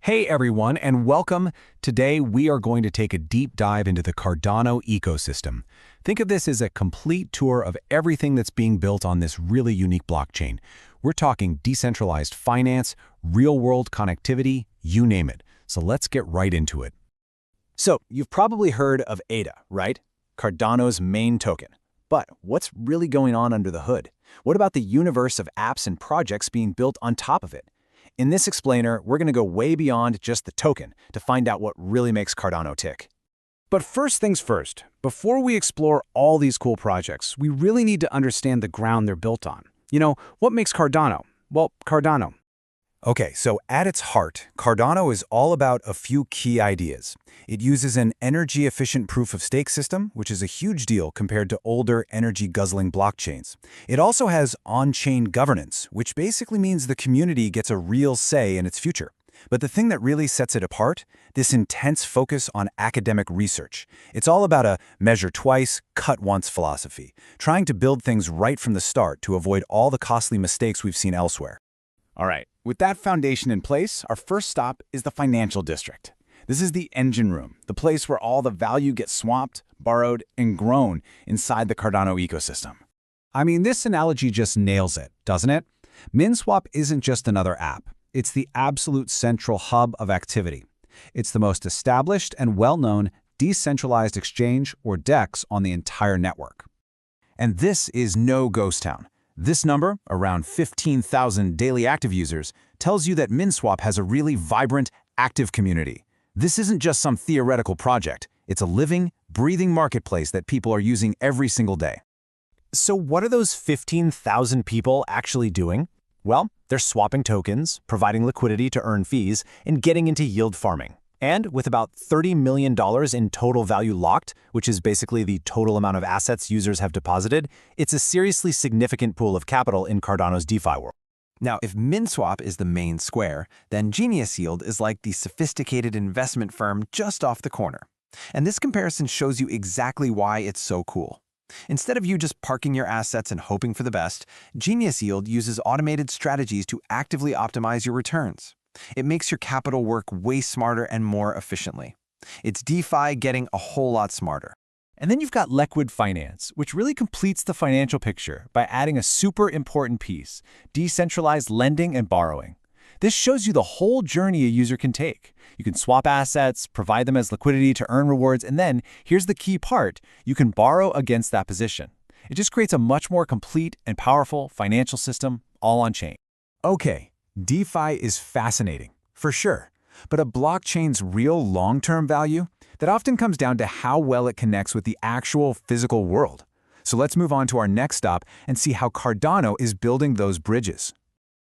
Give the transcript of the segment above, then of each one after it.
Hey everyone, and welcome. Today we are going to take a deep dive into the Cardano ecosystem. Think of this as a complete tour of everything that's being built on this really unique blockchain. We're talking decentralized finance, real-world connectivity, you name it. So let's get right into it. So, you've probably heard of ADA, right? Cardano's main token. But what's really going on under the hood? What about the universe of apps and projects being built on top of it? In this explainer, we're going to go way beyond just the token to find out what really makes Cardano tick. But first things first, before we explore all these cool projects, we really need to understand the ground they're built on. What makes Cardano? Well, Cardano. Okay, so at its heart, Cardano is all about a few key ideas. It uses an energy-efficient proof-of-stake system, which is a huge deal compared to older energy-guzzling blockchains. It also has on-chain governance, which basically means the community gets a real say in its future. But the thing that really sets it apart, this intense focus on academic research. It's all about a measure twice, cut once philosophy, trying to build things right from the start to avoid all the costly mistakes we've seen elsewhere. All right, with that foundation in place, our first stop is the financial district. This is the engine room, the place where all the value gets swapped, borrowed, and grown inside the Cardano ecosystem. I mean, this analogy just nails it, doesn't it? MinSwap isn't just another app. It's the absolute central hub of activity. It's the most established and well-known decentralized exchange, or DEX, on the entire network. And this is no ghost town. This number, around 15,000 daily active users, tells you that MinSwap has a really vibrant, active community. This isn't just some theoretical project. It's a living, breathing marketplace that people are using every single day. So what are those 15,000 people actually doing? Well, they're swapping tokens, providing liquidity to earn fees, and getting into yield farming. And with about $30 million in total value locked, which is basically the total amount of assets users have deposited, it's a seriously significant pool of capital in Cardano's DeFi world. Now, if MinSwap is the main square, then Genius Yield is like the sophisticated investment firm just off the corner. And this comparison shows you exactly why it's so cool. Instead of you just parking your assets and hoping for the best, Genius Yield uses automated strategies to actively optimize your returns. It makes your capital work way smarter and more efficiently. It's DeFi getting a whole lot smarter. And then you've got liquid finance, which really completes the financial picture by adding a super important piece, decentralized lending and borrowing. This shows you the whole journey a user can take. You can swap assets, provide them as liquidity to earn rewards, and then, here's the key part, you can borrow against that position. It just creates a much more complete and powerful financial system, all on-chain. Okay, DeFi is fascinating, for sure. But a blockchain's real long-term value, that often comes down to how well it connects with the actual physical world. So let's move on to our next stop and see how Cardano is building those bridges.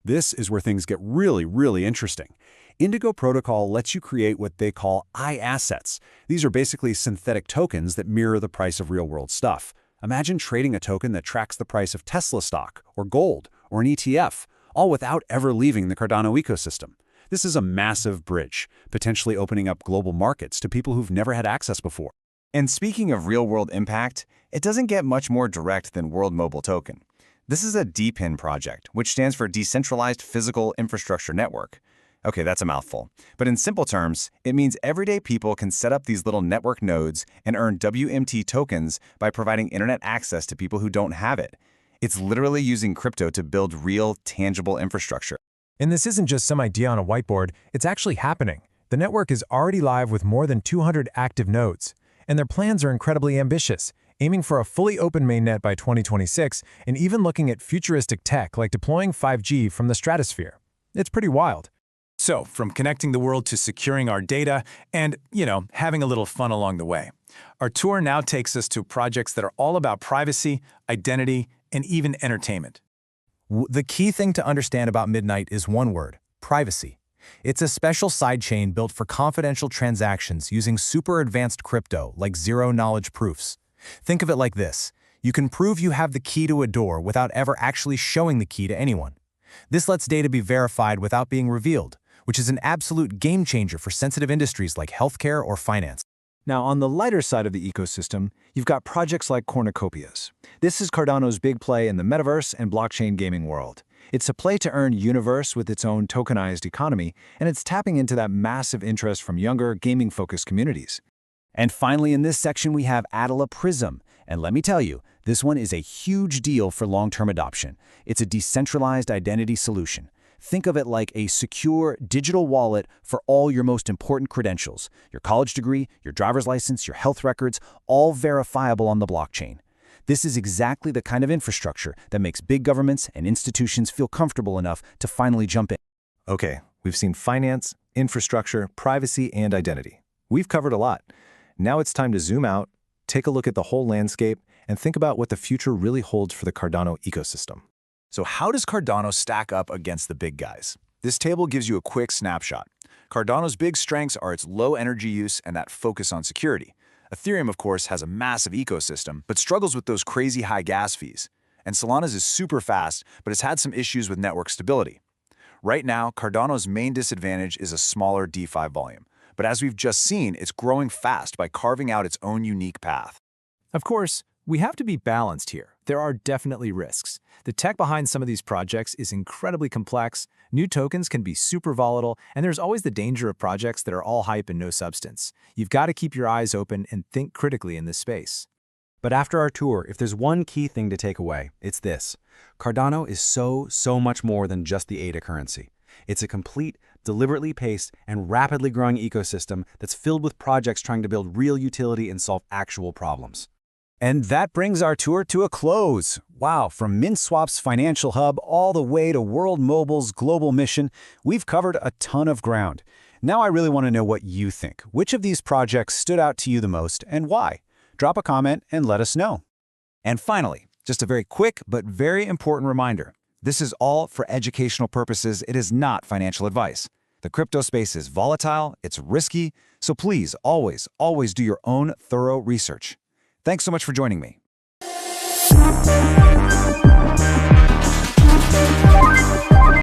This is where things get really interesting. Indigo Protocol lets you create what they call I-assets. These are basically synthetic tokens that mirror the price of real-world stuff. Imagine trading a token that tracks the price of Tesla stock, or gold, or an ETF, all without ever leaving the Cardano ecosystem. This is a massive bridge, potentially opening up global markets to people who've never had access before. And speaking of real-world impact, it doesn't get much more direct than World Mobile Token. This is a DePIN project, which stands for Decentralized Physical Infrastructure Network. Okay, that's a mouthful. But in simple terms, it means everyday people can set up these little network nodes and earn WMT tokens by providing internet access to people who don't have it. It's literally using crypto to build real, tangible infrastructure. And this isn't just some idea on a whiteboard, it's actually happening. The network is already live with more than 200 active nodes, and their plans are incredibly ambitious, aiming for a fully open mainnet by 2026 and even looking at futuristic tech like deploying 5G from the stratosphere. It's pretty wild. So, from connecting the world to securing our data and, having a little fun along the way. Our tour now takes us to projects that are all about privacy, identity, and even entertainment. The key thing to understand about Midnight is one word: privacy. It's a special sidechain built for confidential transactions using super advanced crypto like zero-knowledge proofs. Think of it like this. You can prove you have the key to a door without ever actually showing the key to anyone. This lets data be verified without being revealed, which is an absolute game changer for sensitive industries like healthcare or finance. Now, on the lighter side of the ecosystem, you've got projects like Cornucopias. This is Cardano's big play in the metaverse and blockchain gaming world. It's a play-to-earn universe with its own tokenized economy, and it's tapping into that massive interest from younger, gaming-focused communities. And finally, in this section, we have Adala Prism. And let me tell you, this one is a huge deal for long-term adoption. It's a decentralized identity solution. Think of it like a secure digital wallet for all your most important credentials, your college degree, your driver's license, your health records, all verifiable on the blockchain. This is exactly the kind of infrastructure that makes big governments and institutions feel comfortable enough to finally jump in. Okay, we've seen finance, infrastructure, privacy, and identity. We've covered a lot. Now it's time to zoom out, take a look at the whole landscape, and think about what the future really holds for the Cardano ecosystem. So how does Cardano stack up against the big guys? This table gives you a quick snapshot. Cardano's big strengths are its low energy use and that focus on security. Ethereum, of course, has a massive ecosystem, but struggles with those crazy high gas fees. And Solana's is super fast, but has had some issues with network stability. Right now, Cardano's main disadvantage is a smaller DeFi volume. But as we've just seen, it's growing fast by carving out its own unique path. Of course, we have to be balanced here. There are definitely risks. The tech behind some of these projects is incredibly complex, new tokens can be super volatile, and there's always the danger of projects that are all hype and no substance. You've got to keep your eyes open and think critically in this space. But after our tour, if there's one key thing to take away, it's this. Cardano is so much more than just the ADA currency. It's a complete, deliberately paced, and rapidly growing ecosystem that's filled with projects trying to build real utility and solve actual problems. And that brings our tour to a close. Wow, from MintSwap's financial hub all the way to World Mobile's global mission, we've covered a ton of ground. Now I really want to know what you think. Which of these projects stood out to you the most and why? Drop a comment and let us know. And finally, just a very quick but very important reminder. This is all for educational purposes. It is not financial advice. The crypto space is volatile, it's risky, so please always do your own thorough research. Thanks so much for joining me.